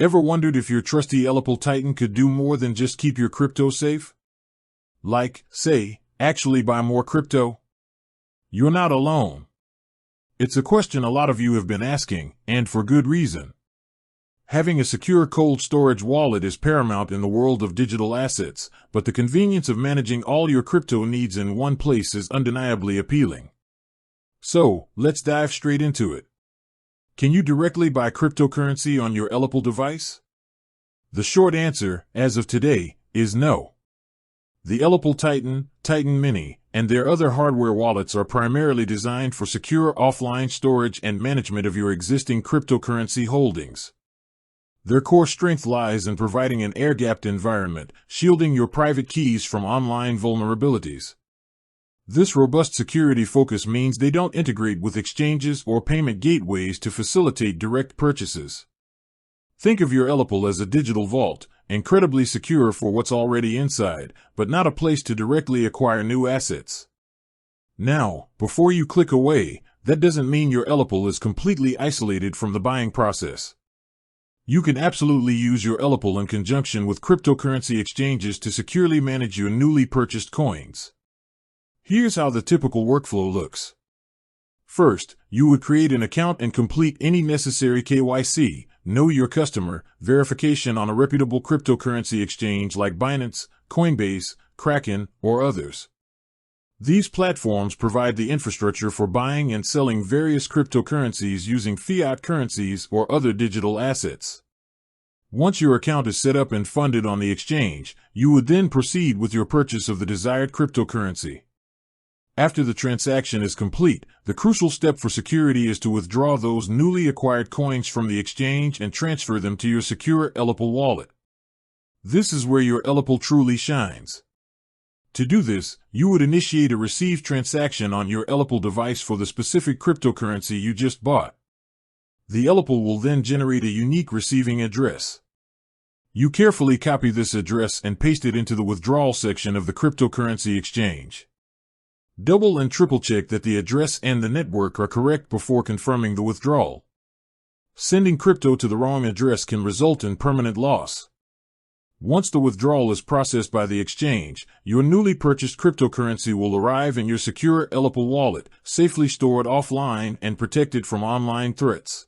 Ever wondered if your trusty ELLIPAL Titan could do more than just keep your crypto safe? Like, say, actually buy more crypto? You're not alone. It's a question a lot of you have been asking, and for good reason. Having a secure cold storage wallet is paramount in the world of digital assets, but the convenience of managing all your crypto needs in one place is undeniably appealing. So, let's dive straight into it. Can you directly buy cryptocurrency on your ELLIPAL device? The short answer, as of today, is no. The ELLIPAL Titan, Titan Mini, and their other hardware wallets are primarily designed for secure offline storage and management of your existing cryptocurrency holdings. Their core strength lies in providing an air-gapped environment, shielding your private keys from online vulnerabilities. This robust security focus means they don't integrate with exchanges or payment gateways to facilitate direct purchases. Think of your ELLIPAL as a digital vault, incredibly secure for what's already inside, but not a place to directly acquire new assets. Now, before you click away, that doesn't mean your ELLIPAL is completely isolated from the buying process. You can absolutely use your ELLIPAL in conjunction with cryptocurrency exchanges to securely manage your newly purchased coins. Here's how the typical workflow looks. First, you would create an account and complete any necessary KYC, know your customer, verification on a reputable cryptocurrency exchange like Binance, Coinbase, Kraken, or others. These platforms provide the infrastructure for buying and selling various cryptocurrencies using fiat currencies or other digital assets. Once your account is set up and funded on the exchange, you would then proceed with your purchase of the desired cryptocurrency. After the transaction is complete, the crucial step for security is to withdraw those newly acquired coins from the exchange and transfer them to your secure ELLIPAL wallet. This is where your ELLIPAL truly shines. To do this, you would initiate a receive transaction on your ELLIPAL device for the specific cryptocurrency you just bought. The ELLIPAL will then generate a unique receiving address. You carefully copy this address and paste it into the withdrawal section of the cryptocurrency exchange. Double and triple check that the address and the network are correct before confirming the withdrawal. Sending crypto to the wrong address can result in permanent loss. Once the withdrawal is processed by the exchange, your newly purchased cryptocurrency will arrive in your secure ELLIPAL wallet, safely stored offline and protected from online threats.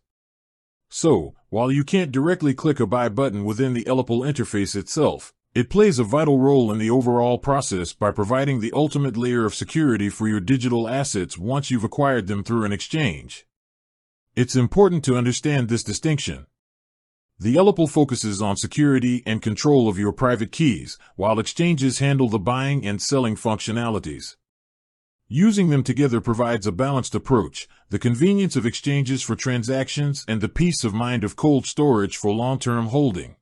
So, while you can't directly click a buy button within the ELLIPAL interface itself, it plays a vital role in the overall process by providing the ultimate layer of security for your digital assets once you've acquired them through an exchange. It's important to understand this distinction. The ELLIPAL focuses on security and control of your private keys, while exchanges handle the buying and selling functionalities. Using them together provides a balanced approach, the convenience of exchanges for transactions and the peace of mind of cold storage for long-term holding.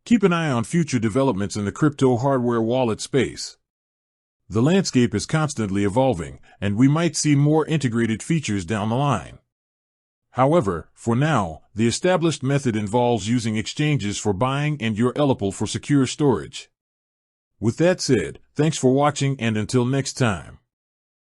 Keep an eye on future developments in the crypto hardware wallet space. The landscape is constantly evolving, and we might see more integrated features down the line. However, for now, the established method involves using exchanges for buying and your ELLIPAL for secure storage. With that said, thanks for watching, and until next time.